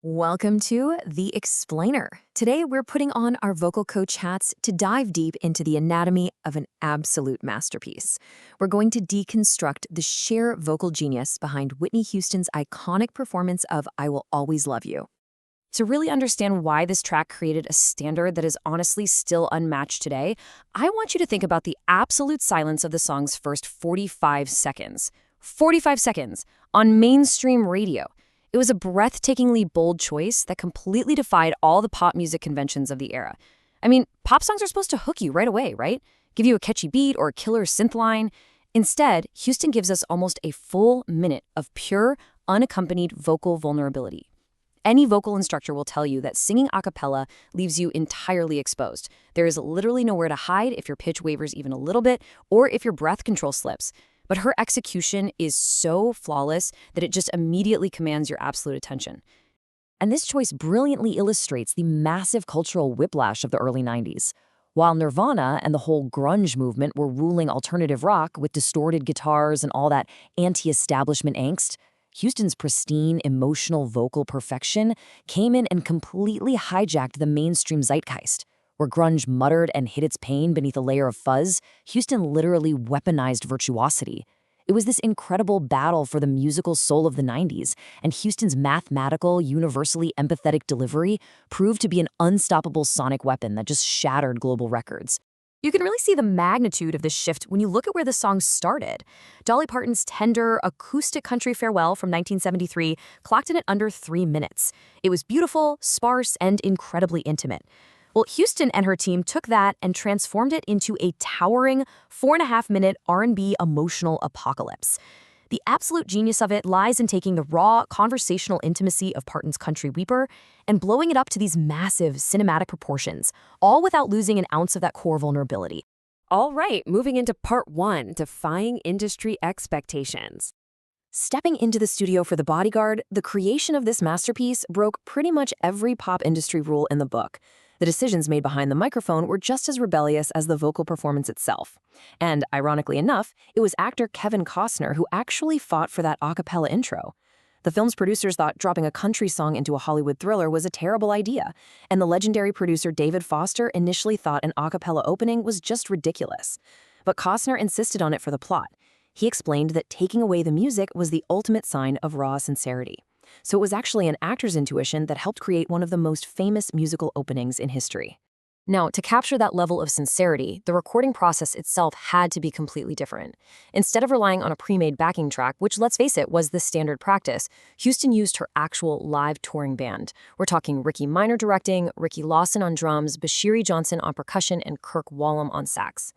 Welcome to The Explainer. Today, we're putting on our vocal coach hats to dive deep into the anatomy of an absolute masterpiece. We're going to deconstruct the sheer vocal genius behind Whitney Houston's iconic performance of I Will Always Love You. To really understand why this track created a standard that is honestly still unmatched today, I want you to think about the absolute silence of the song's first 45 seconds. 45 seconds on mainstream radio. It was a breathtakingly bold choice that completely defied all the pop music conventions of the era. I mean, pop songs are supposed to hook you right away, right? Give you a catchy beat or a killer synth line. Instead, Houston gives us almost a full minute of pure, unaccompanied vocal vulnerability. Any vocal instructor will tell you that singing a cappella leaves you entirely exposed. There is literally nowhere to hide if your pitch wavers even a little bit or if your breath control slips. But her execution is so flawless that it just immediately commands your absolute attention. And this choice brilliantly illustrates the massive cultural whiplash of the early 90s. While Nirvana and the whole grunge movement were ruling alternative rock with distorted guitars and all that anti-establishment angst, Houston's pristine, emotional vocal perfection came in and completely hijacked the mainstream zeitgeist. Where grunge muttered and hid its pain beneath a layer of fuzz, Houston literally weaponized virtuosity. It was this incredible battle for the musical soul of the 90s, and Houston's mathematical, universally empathetic delivery proved to be an unstoppable sonic weapon that just shattered global records. You can really see the magnitude of this shift when you look at where the song started. Dolly Parton's tender, acoustic country farewell from 1973 clocked in at under 3 minutes. It was beautiful, sparse, and incredibly intimate. Well, Houston and her team took that and transformed it into a towering 4.5-minute R&B emotional apocalypse. The absolute genius of it lies in taking the raw, conversational intimacy of Parton's Country Weeper and blowing it up to these massive cinematic proportions, all without losing an ounce of that core vulnerability. All right, moving into part 1, defying industry expectations. Stepping into the studio for The Bodyguard, the creation of this masterpiece broke pretty much every pop industry rule in the book. The decisions made behind the microphone were just as rebellious as the vocal performance itself. And, ironically enough, it was actor Kevin Costner who actually fought for that a cappella intro. The film's producers thought dropping a country song into a Hollywood thriller was a terrible idea, and the legendary producer David Foster initially thought an a cappella opening was just ridiculous. But Costner insisted on it for the plot. He explained that taking away the music was the ultimate sign of raw sincerity. So it was actually an actor's intuition that helped create one of the most famous musical openings in history. Now, to capture that level of sincerity, the recording process itself had to be completely different. Instead of relying on a pre-made backing track, which, let's face it, was the standard practice, Houston used her actual live touring band. We're talking Ricky Minor directing, Ricky Lawson on drums, Bashiri Johnson on percussion, and Kirk Whalum on sax.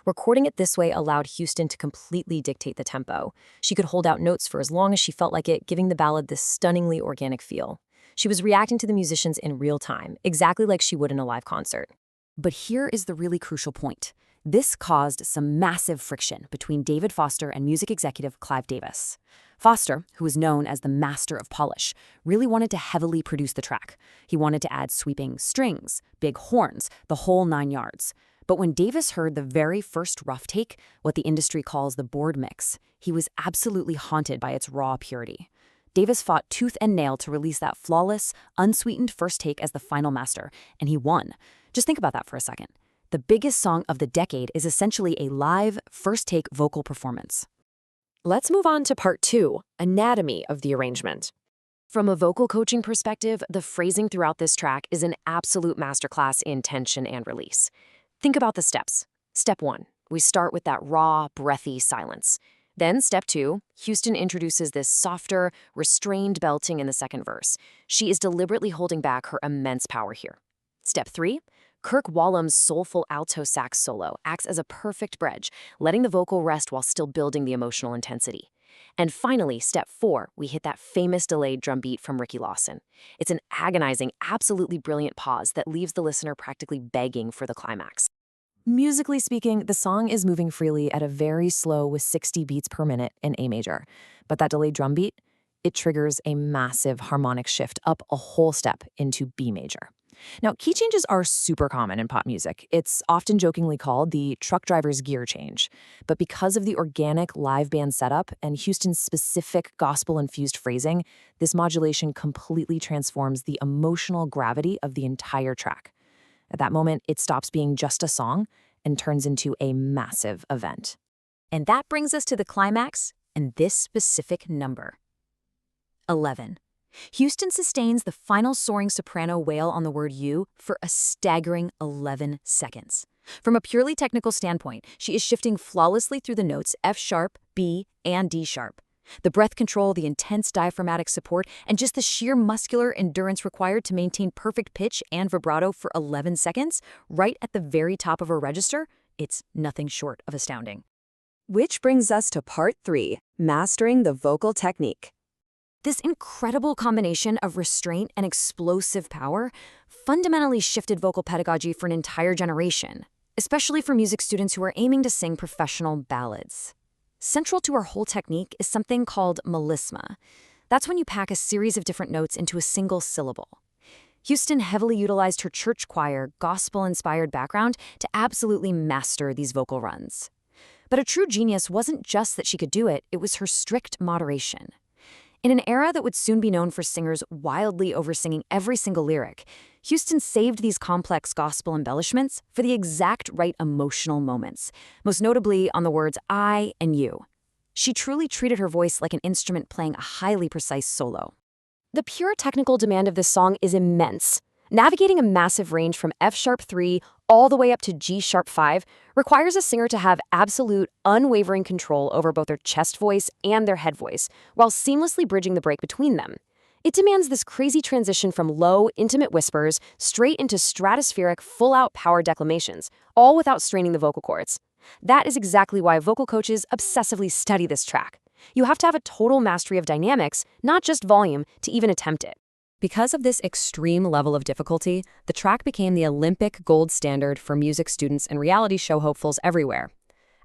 Recording it this way allowed Houston to completely dictate the tempo. She could hold out notes for as long as she felt like it, giving the ballad this stunningly organic feel. She was reacting to the musicians in real time, exactly like she would in a live concert. But here is the really crucial point. This caused some massive friction between David Foster and music executive Clive Davis. Foster, who was known as the master of polish, really wanted to heavily produce the track. He wanted to add sweeping strings, big horns, the whole 9 yards. But when Davis heard the very first rough take, what the industry calls the board mix, he was absolutely haunted by its raw purity. Davis fought tooth and nail to release that flawless, unsweetened first take as the final master, and he won. Just think about that for a second. The biggest song of the decade is essentially a live, first-take vocal performance. Let's move on to part 2, anatomy of the arrangement. From a vocal coaching perspective, the phrasing throughout this track is an absolute masterclass in tension and release. Think about the steps. Step 1, we start with that raw, breathy silence. Then step 2, Houston introduces this softer, restrained belting in the second verse. She is deliberately holding back her immense power here. Step 3, Kirk Whalum's soulful alto sax solo acts as a perfect bridge, letting the vocal rest while still building the emotional intensity. And finally, step 4, we hit that famous delayed drum beat from Ricky Lawson. It's an agonizing, absolutely brilliant pause that leaves the listener practically begging for the climax. Musically speaking, the song is moving freely at a very slow with 60 beats per minute in A major. But that delayed drum beat, it triggers a massive harmonic shift up a whole step into B major. Now, key changes are super common in pop music. It's often jokingly called the truck driver's gear change. But because of the organic live band setup and Houston's specific gospel-infused phrasing, this modulation completely transforms the emotional gravity of the entire track. At that moment, it stops being just a song and turns into a massive event. And that brings us to the climax and this specific number. 11. Houston sustains the final soaring soprano wail on the word you for a staggering 11 seconds. From a purely technical standpoint, she is shifting flawlessly through the notes F sharp, B, and D sharp. The breath control, the intense diaphragmatic support, and just the sheer muscular endurance required to maintain perfect pitch and vibrato for 11 seconds, right at the very top of her register, it's nothing short of astounding. Which brings us to part 3, mastering the vocal technique. This incredible combination of restraint and explosive power fundamentally shifted vocal pedagogy for an entire generation, especially for music students who are aiming to sing professional ballads. Central to her whole technique is something called melisma. That's when you pack a series of different notes into a single syllable. Houston heavily utilized her church choir, gospel-inspired background to absolutely master these vocal runs. But a true genius wasn't just that she could do it, it was her strict moderation. In an era that would soon be known for singers wildly oversinging every single lyric, Houston saved these complex gospel embellishments for the exact right emotional moments, most notably on the words I and you. She truly treated her voice like an instrument playing a highly precise solo. The pure technical demand of this song is immense. Navigating a massive range from F sharp 3 all the way up to G sharp 5 requires a singer to have absolute, unwavering control over both their chest voice and their head voice, while seamlessly bridging the break between them. It demands this crazy transition from low, intimate whispers straight into stratospheric, full-out power declamations, all without straining the vocal cords. That is exactly why vocal coaches obsessively study this track. You have to have a total mastery of dynamics, not just volume, to even attempt it. Because of this extreme level of difficulty, the track became the Olympic gold standard for music students and reality show hopefuls everywhere.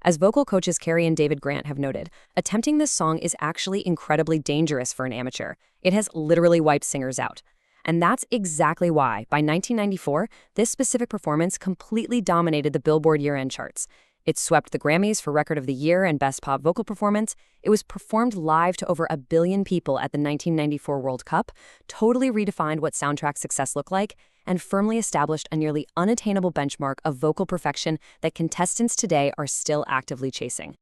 As vocal coaches Carrie and David Grant have noted, attempting this song is actually incredibly dangerous for an amateur. It has literally wiped singers out. And that's exactly why, by 1994, this specific performance completely dominated the Billboard year-end charts. It swept the Grammys for Record of the Year and Best Pop Vocal Performance. It was performed live to over 1 billion people at the 1994 World Cup, totally redefined what soundtrack success looked like, and firmly established a nearly unattainable benchmark of vocal perfection that contestants today are still actively chasing.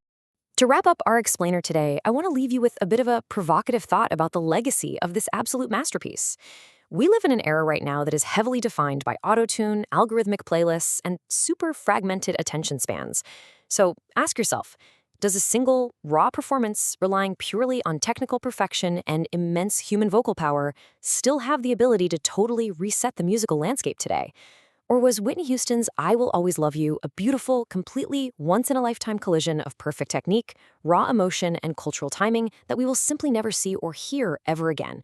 To wrap up our explainer today, I want to leave you with a bit of a provocative thought about the legacy of this absolute masterpiece. We live in an era right now that is heavily defined by autotune, algorithmic playlists, and super fragmented attention spans. So ask yourself, does a single, raw performance relying purely on technical perfection and immense human vocal power still have the ability to totally reset the musical landscape today? Or was Whitney Houston's I Will Always Love You a beautiful, completely once-in-a-lifetime collision of perfect technique, raw emotion, and cultural timing that we will simply never see or hear ever again,